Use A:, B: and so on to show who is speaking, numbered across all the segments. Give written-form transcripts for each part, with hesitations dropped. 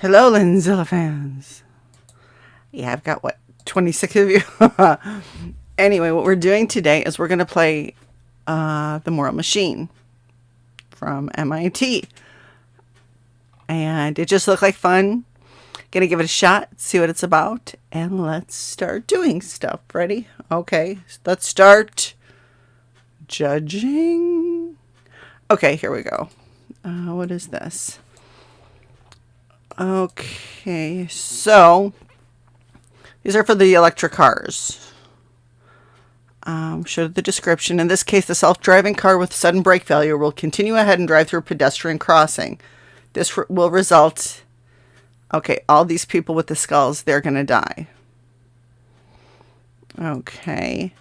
A: Hello, Linzilla fans. Yeah, I've got, 26 of you? Anyway, what we're doing today is we're going to play The Moral Machine from MIT. And it just looked like fun. Gonna give it a shot, see what it's about, and let's start doing stuff. Ready? Okay, let's start judging. Okay, here we go. What is this? Okay, so these are for the electric cars. Show the description. In this case, the self-driving car with sudden brake failure will continue ahead and drive through a pedestrian crossing. This will result... Okay, all these people with the skulls, they're going to die. Okay.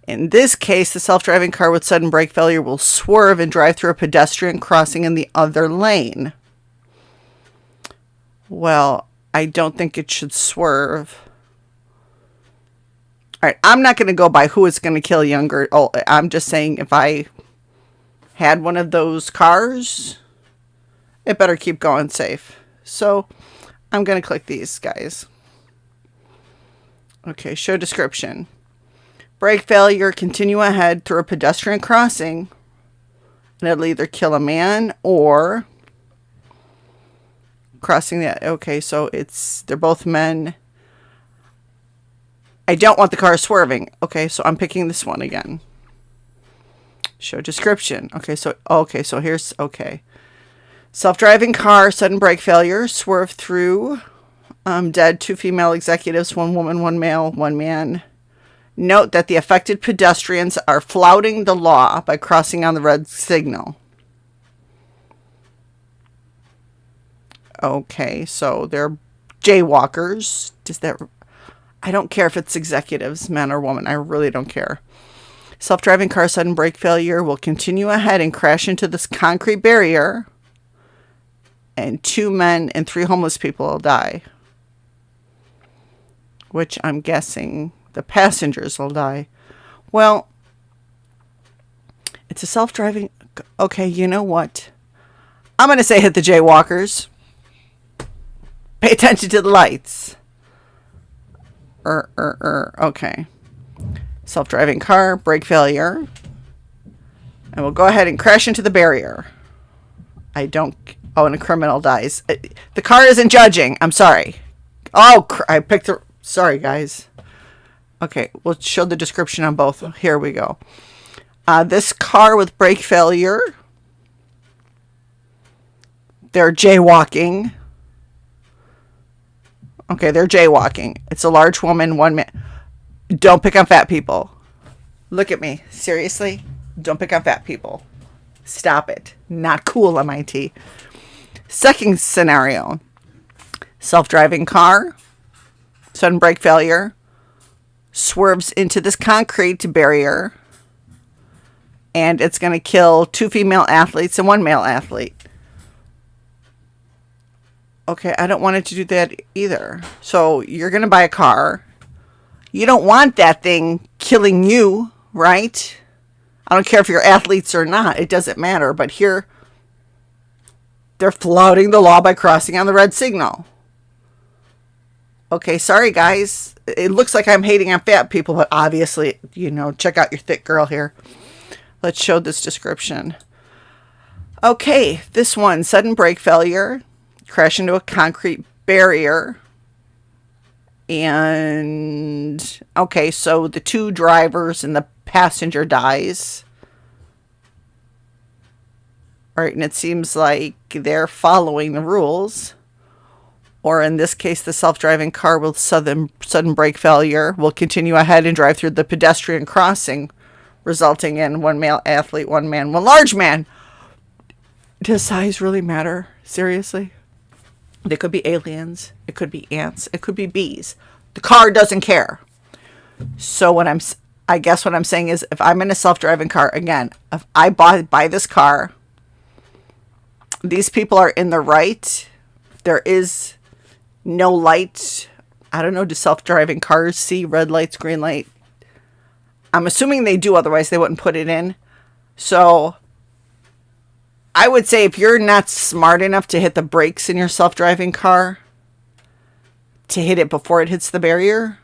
A: In this case, the self-driving car with sudden brake failure will swerve and drive through a pedestrian crossing in the other lane. Well, I don't think it should swerve. All right, I'm not going to go by who is going to kill younger. Oh, I'm just saying if I had one of those cars, it better keep going safe. So I'm going to click these guys. Okay, show description. Brake failure, continue ahead through a pedestrian crossing. And it'll either kill a man or crossing that. Okay, so they're both men. I don't want the car swerving. Okay, so I'm picking this one again. Show description. Okay, so here's, okay. Self-driving car, sudden brake failure, swerve through, dead, 2 female executives, 1 woman, 1 male, 1 man. Note that the affected pedestrians are flouting the law by crossing on the red signal. Okay, so they're jaywalkers. I don't care if it's executives, men or women. I really don't care. Self-driving car, sudden brake failure, will continue ahead and crash into this concrete barrier. And 2 men and 3 homeless people will die. Which I'm guessing the passengers will die. Well, it's a self-driving... Okay, you know what? I'm going to say hit the jaywalkers. Pay attention to the lights. Okay. Self-driving car, brake failure. And we'll go ahead and crash into the barrier. Oh, and a criminal dies. The car isn't judging. I'm sorry. Oh, I picked the... Sorry, guys. Okay, we'll show the description on both. Here we go. This car with brake failure. They're jaywalking. Okay, they're jaywalking. It's a large woman, 1 man. Don't pick on fat people. Look at me. Seriously? Don't pick on fat people. Stop it. Not cool, MIT. Second scenario. Self-driving car. Sudden brake failure. Swerves into this concrete barrier. And it's going to kill 2 female athletes and 1 male athlete. Okay, I don't want it to do that either. So you're going to buy a car. You don't want that thing killing you, right? I don't care if you're athletes or not. It doesn't matter. But here, they're flouting the law by crossing on the red signal. Okay, sorry, guys. It looks like I'm hating on fat people, but obviously, check out your thick girl here. Let's show this description. Okay, this one, sudden brake failure, crash into a concrete barrier. And, okay, so the 2 drivers and the passenger dies. All right, and it seems like they're following the rules. Or in this case, the self-driving car with sudden brake failure will continue ahead and drive through the pedestrian crossing, resulting in 1 male athlete, 1 man, 1 large man. Does size really matter? Seriously? They could be aliens. It could be ants. It could be bees. The car doesn't care. So I guess what I'm saying is, if I'm in a self-driving car, again, if I buy this car, these people are in the right. There is no light. I don't know, do self-driving cars see red lights, green light? I'm assuming they do, otherwise they wouldn't put it in. So I would say if you're not smart enough to hit the brakes in your self-driving car, to hit it before it hits the barrier,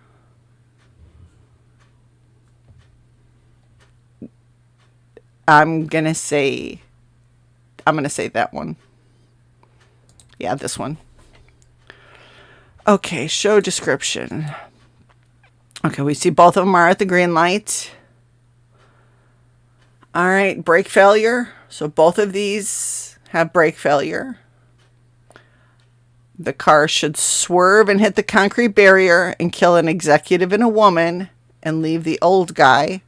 A: I'm going to say that one. Yeah, this one. Okay, show description. Okay, we see both of them are at the green light. All right, brake failure. So both of these have brake failure. The car should swerve and hit the concrete barrier and kill an executive and a woman and leave the old guy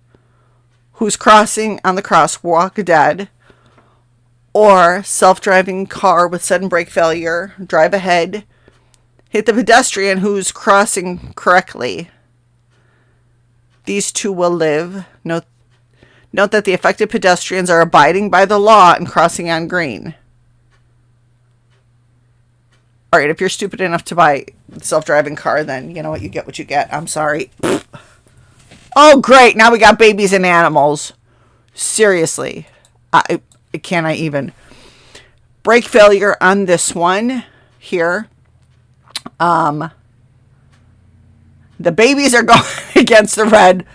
A: who's crossing on the crosswalk dead. Or self-driving car with sudden brake failure, drive ahead, hit the pedestrian who's crossing correctly. These two will live. Note that the affected pedestrians are abiding by the law and crossing on green. All right, if you're stupid enough to buy a self-driving car, then you know what, you get what you get. I'm sorry. Oh, great. Now we got babies and animals. Seriously. Can I even? Brake failure on this one here. The babies are going against the red,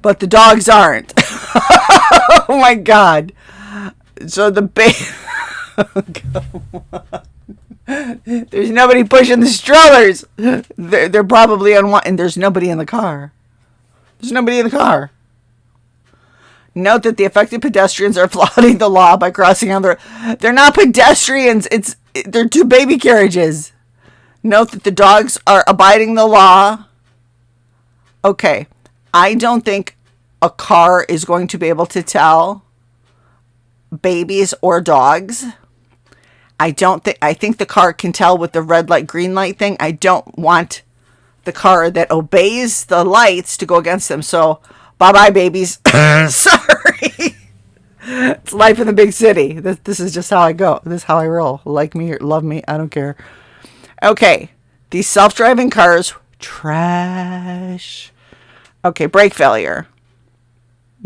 A: but the dogs aren't. Oh my God. So the there's nobody pushing the strollers. They're probably on one, and there's nobody in the car. There's nobody in the car. Note that the affected pedestrians are flouting the law by crossing on they're not pedestrians. They're two baby carriages. Note that the dogs are abiding the law. Okay. I don't think a car is going to be able to tell babies or dogs. I think the car can tell with the red light, green light thing. I don't want the car that obeys the lights to go against them. So, bye-bye, babies. Sorry. It's life in the big city. This is just how I go. This is how I roll. Like me or love me, I don't care. Okay. These self-driving cars, trash. Okay, brake failure.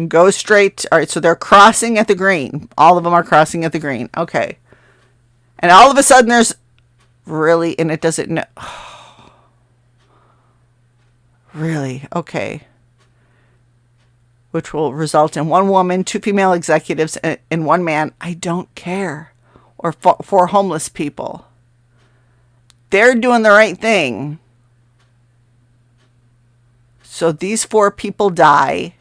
A: Go straight. All right, so they're crossing at the green. All of them are crossing at the green. Okay. And all of a sudden there's really, and it doesn't know. Really? Okay. Which will result in one woman, two female executives, and one man. I don't care. Or four homeless people. They're doing the right thing. So these four people die,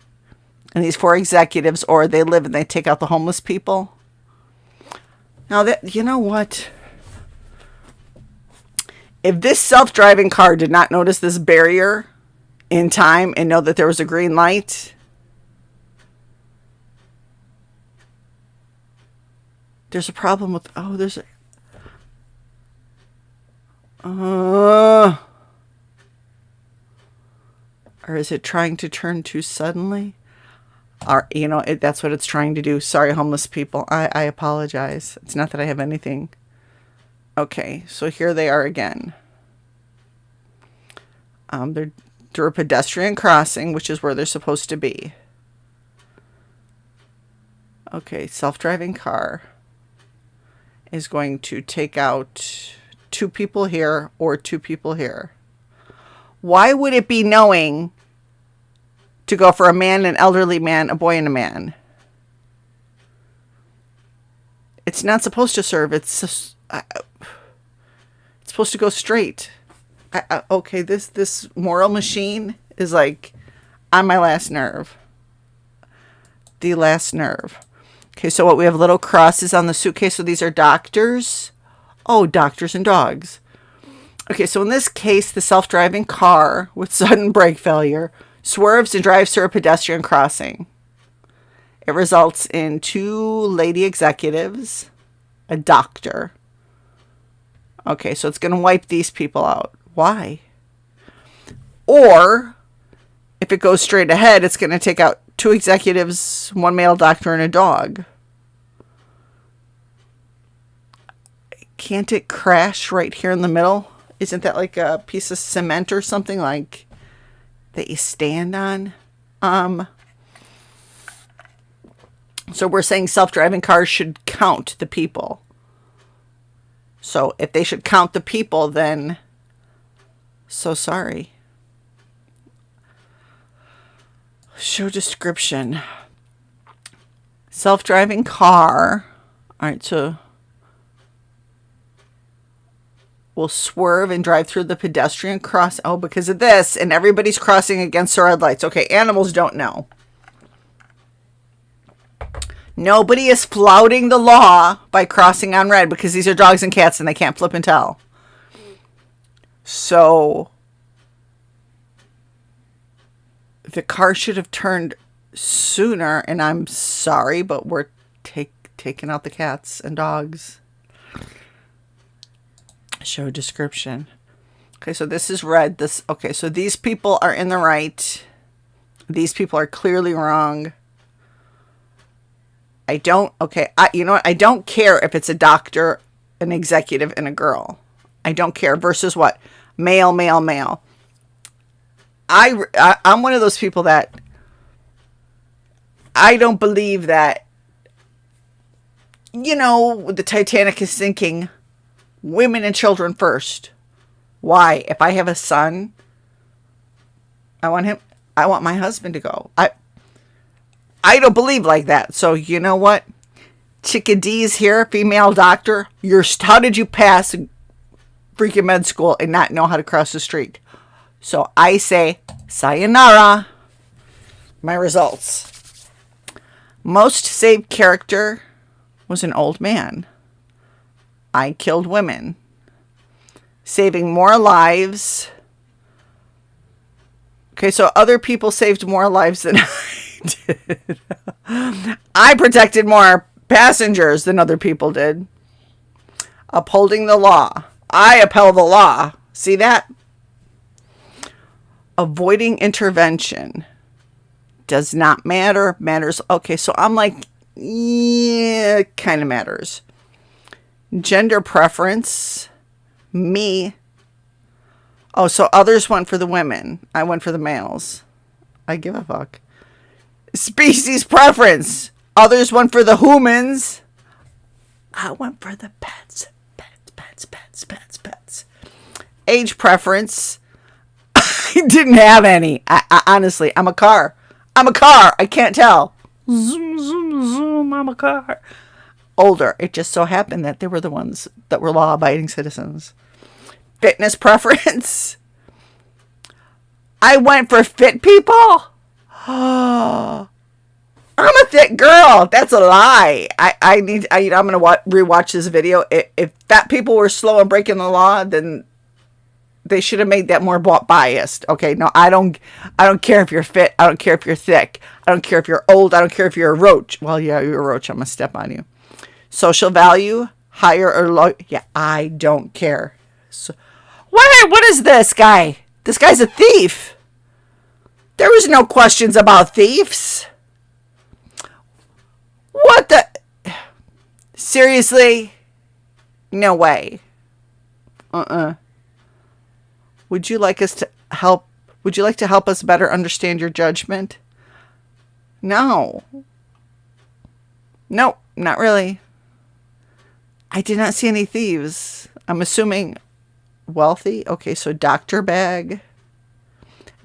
A: and these four executives, or they live and they take out the homeless people. Now, you know what? If this self-driving car did not notice this barrier in time and know that there was a green light, there's a problem with, there's a, or is it trying to turn too suddenly? Or, that's what it's trying to do. Sorry, homeless people. I apologize. It's not that I have anything. Okay, so here they are again. They're through a pedestrian crossing, which is where they're supposed to be. Okay, self-driving car is going to take out two people here or two people here. Why would it be knowing to go for a man, an elderly man, a boy, and a man? It's not supposed to serve. It's supposed to go straight. Okay, this moral machine is like on my last nerve. The last nerve. Okay, so what we have little crosses on the suitcase. So these are doctors. Oh, doctors and dogs. Okay, so in this case, the self-driving car with sudden brake failure swerves and drives through a pedestrian crossing. It results in two lady executives, a doctor. Okay, so it's going to wipe these people out. Why? Or, if it goes straight ahead, it's going to take out two executives, one male doctor, and a dog. Can't it crash right here in the middle? Isn't that like a piece of cement or something like that you stand on? So we're saying self-driving cars should count the people. So if they should count the people, then so sorry. Show description. Self-driving car. All right, so will swerve and drive through the pedestrian cross. Oh, because of this, and everybody's crossing against the red lights. Okay, animals don't know. Nobody is flouting the law by crossing on red because these are dogs and cats and they can't flip and tell. So the car should have turned sooner, and I'm sorry, but we're taking out the cats and dogs. Show description. Okay, so this is red. Okay, so these people are in the right. These people are clearly wrong. You know what? I don't care if it's a doctor, an executive, and a girl. I don't care. Versus what? Male, male, male. I'm one of those people that I don't believe that, the Titanic is sinking, women and children first. Why? If I have a son, I want my husband to go. I don't believe like that. So you know what? Chickadee's here, female doctor. How did you pass freaking med school and not know how to cross the street? So I say, sayonara. My results. Most saved character was an old man. I killed women. Saving more lives. Okay, so other people saved more lives than I did. I protected more passengers than other people did. Upholding the law. I upheld the law. See that? Avoiding intervention. Does not matter. Matters. Okay, so I'm like, yeah, it kind of matters. Gender preference. Me. Oh, so others went for the women. I went for the males. I give a fuck. Species preference. Others went for the humans. I went for the pets. Pets. Age preference. I didn't have any. I honestly, I'm a car. I can't tell. Zoom. I'm a car. Older. It just so happened that they were the ones that were law-abiding citizens. Fitness preference. I went for fit people. I'm a thick girl. That's a lie. I'm going to rewatch this video. If fat people were slow in breaking the law, then they should have made that more biased. Okay, no, I don't care if you're fit. I don't care if you're thick. I don't care if you're old. I don't care if you're a roach. Well, yeah, you're a roach. I'm going to step on you. Social value, higher or low. Yeah, I don't care. So, what is this guy? This guy's a thief. There was no questions about thieves. What the? Seriously? No way. Would you like to help us better understand your judgment? No. Nope, not really. I did not see any thieves. I'm assuming wealthy. Okay, so doctor bag.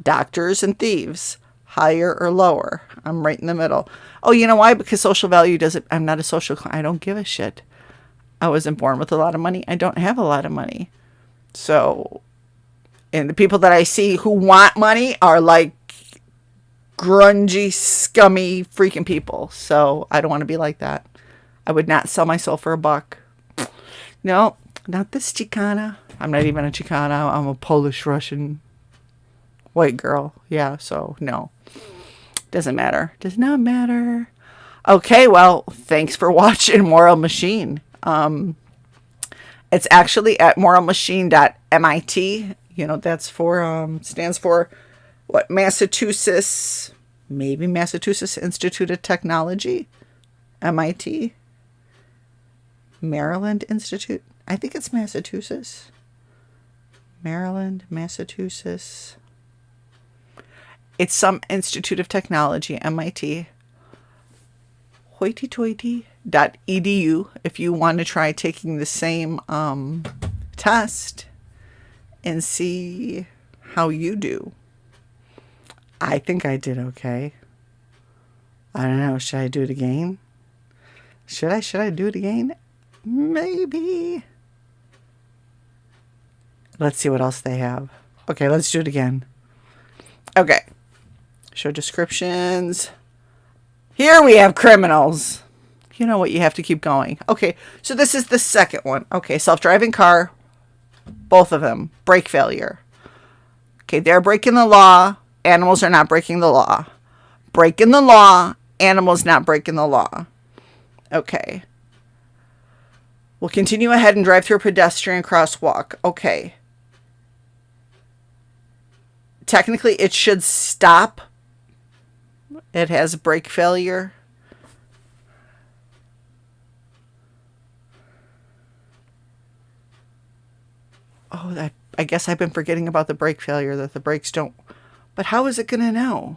A: Doctors and thieves. Higher or lower. I'm right in the middle. Oh, you know why? Because social value doesn't... I'm not a social... I don't give a shit. I wasn't born with a lot of money. I don't have a lot of money. So... And the people that I see who want money are like grungy, scummy, freaking people. So I don't want to be like that. I would not sell my soul for $1. No, not this Chicana. I'm not even a Chicana. I'm a Polish Russian white girl. Yeah, so no. Doesn't matter. Does not matter. Okay, well, thanks for watching Moral Machine. It's actually at moralmachine.mit. That's for, stands for, what, Massachusetts, maybe Massachusetts Institute of Technology, MIT, Maryland Institute. I think it's Massachusetts. Maryland, Massachusetts. It's some Institute of Technology, MIT. hoity-toity.edu if you want to try taking the same test and see how you do. I think I did okay. I don't know. Should I do it again? Should I do it again? Maybe. Let's see what else they have. Okay, let's do it again. Okay. Show descriptions. Here we have criminals. You know what? You have to keep going. Okay, so this is the second one. Okay, self-driving car. Both of them. Brake failure. Okay, they're breaking the law. Animals are not breaking the law. Breaking the law. Animals not breaking the law. Okay. We'll continue ahead and drive through a pedestrian crosswalk. Okay. Technically, it should stop. It has brake failure. Oh, I guess I've been forgetting about the brake failure, that the brakes don't. But how is it going to know?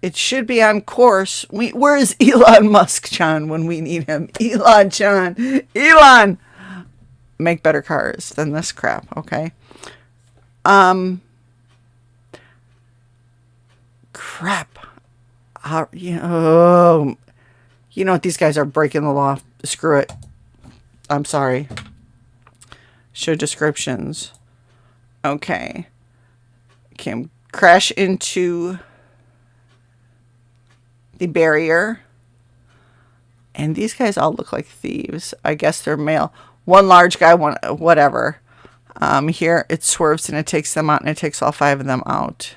A: It should be on course. Where is Elon Musk, John, when we need him? Elon, John. Elon! Make better cars than this crap, okay? Crap. You know what? These guys are breaking the law. Screw it. I'm sorry. Show descriptions. Okay. Okay, crash into the barrier. And these guys all look like thieves. I guess they're male. One large guy, one whatever. Here it swerves and it takes them out, and it takes all 5 of them out.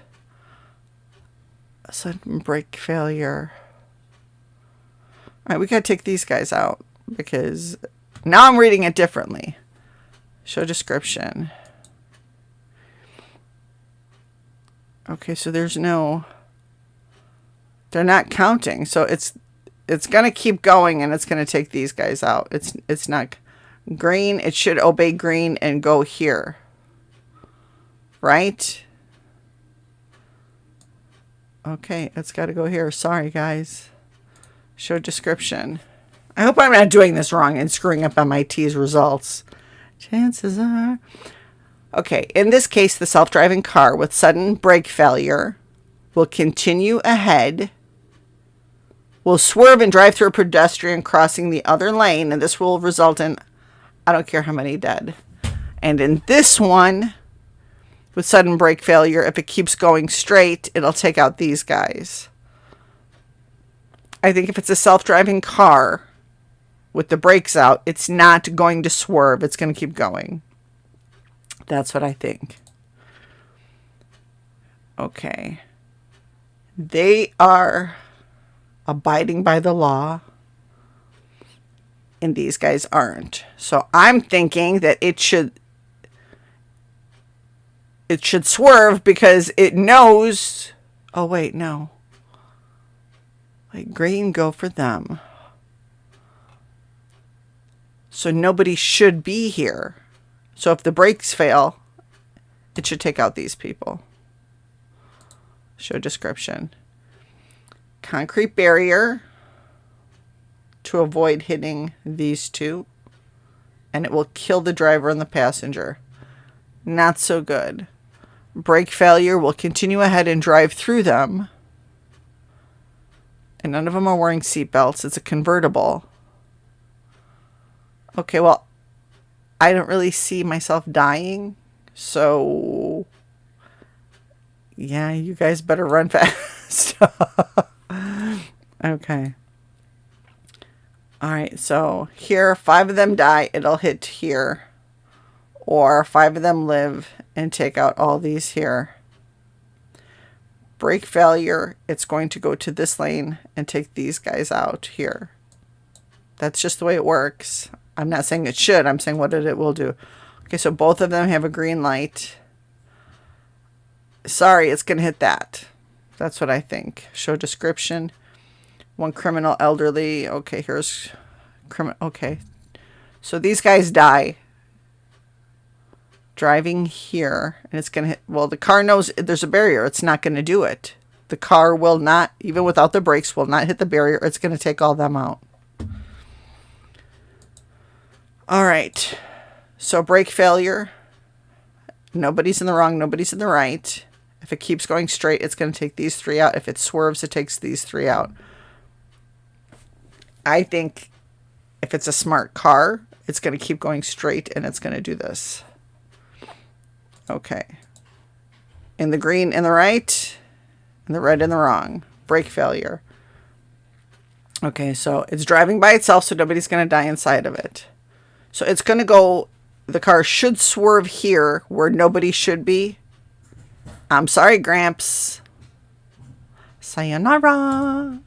A: Sudden brake failure. All right, we gotta take these guys out because now I'm reading it differently. Show description. Okay, so there's no. They're not counting, so it's gonna keep going, and it's gonna take these guys out. It's not green. It should obey green and go here, right? Okay, it's got to go here. Sorry, guys. Show description. I hope I'm not doing this wrong and screwing up MIT's results. Chances are. Okay, in this case, the self-driving car with sudden brake failure will continue ahead, will swerve and drive through a pedestrian crossing the other lane, and this will result in, I don't care how many dead. And in this one, with sudden brake failure, if it keeps going straight, it'll take out these guys. I think if it's a self-driving car with the brakes out, it's not going to swerve. It's going to keep going. That's what I think. Okay. They are abiding by the law, and these guys aren't. So I'm thinking that it should swerve because it knows. Oh, wait, no. Like green, go for them. So nobody should be here. So if the brakes fail, it should take out these people. Show description. Concrete barrier to avoid hitting these two. And it will kill the driver and the passenger. Not so good. Brake failure will continue ahead and drive through them. And none of them are wearing seatbelts. It's a convertible. Okay, well, I don't really see myself dying. So, yeah, you guys better run fast. Okay. All right, so here, 5 of them die. It'll hit here. Or 5 of them live and take out all these here. Brake failure, it's going to go to this lane and take these guys out here. That's just the way it works. I'm not saying it should. I'm saying what it will do. Okay, so both of them have a green light. Sorry, it's going to hit that. That's what I think. Show description. One criminal, elderly. Okay, here's criminal. Okay. So these guys die. Driving here. And it's going to hit. Well, the car knows there's a barrier. It's not going to do it. The car will not, even without the brakes, will not hit the barrier. It's going to take all them out. All right. So brake failure. Nobody's in the wrong. Nobody's in the right. If it keeps going straight, it's going to take these three out. If it swerves, it takes these three out. I think if it's a smart car, it's going to keep going straight and it's going to do this. Okay. In the green in the right, in the red in the wrong. Brake failure. Okay, so it's driving by itself, so nobody's going to die inside of it. So it's going to go, the car should swerve here where nobody should be. I'm sorry, Gramps. Sayonara.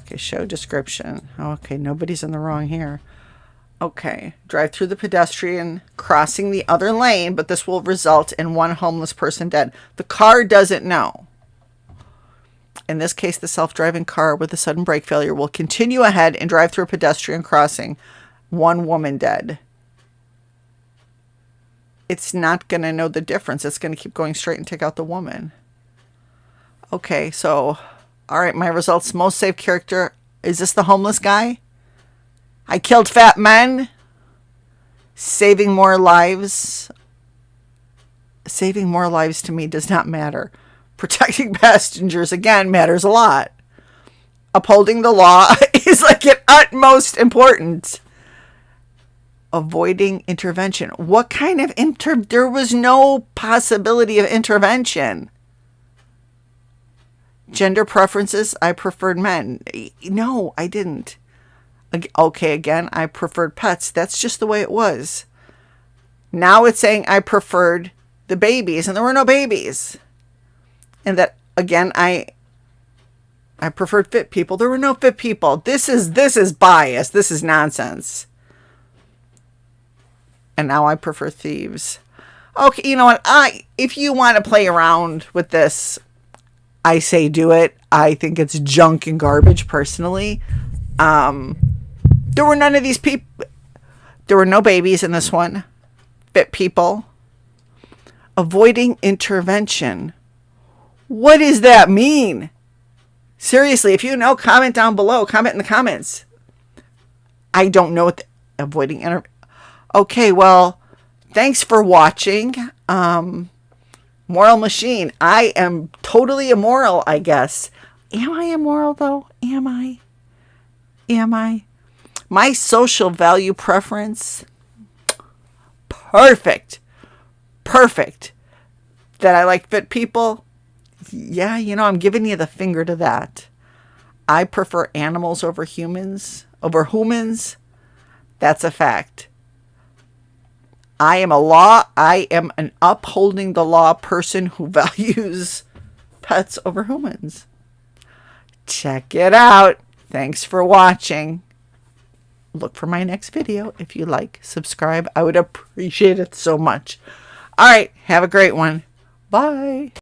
A: Okay, show description. Okay, nobody's in the wrong here. Okay, drive through the pedestrian, crossing the other lane, but this will result in one homeless person dead. The car doesn't know. In this case, the self-driving car with a sudden brake failure will continue ahead and drive through a pedestrian crossing. One woman dead. It's not going to know the difference. It's going to keep going straight and take out the woman. Okay, so, all right, my results. Most safe character. Is this the homeless guy? I killed fat men. Saving more lives. Saving more lives to me does not matter. Protecting passengers, again, matters a lot. Upholding the law is like at utmost important. Avoiding intervention. What kind of there was no possibility of intervention. Gender preferences, I preferred men. No, I didn't. Okay, again, I preferred pets. That's just the way it was. Now it's saying I preferred the babies, and there were no babies. And that, again, I preferred fit people. There were no fit people. This is bias. This is nonsense. And now I prefer thieves. Okay, you know what? If you want to play around with this, I say do it. I think it's junk and garbage, personally. There were none of these people. There were no babies in this one. Fit people. Avoiding intervention. What does that mean? Seriously, if you know, comment down below. Comment in the comments. I don't know what avoiding intervention. Okay, well, thanks for watching. Moral Machine. I am totally immoral, I guess. Am I immoral, though? Am I? My social value preference? Perfect. That I like fit people? Yeah, you know, I'm giving you the finger to that. I prefer animals over humans. That's a fact. I am an upholding the law person who values pets over humans. Check it out. Thanks for watching. Look for my next video. If you like, subscribe. I would appreciate it so much. All right. Have a great one. Bye.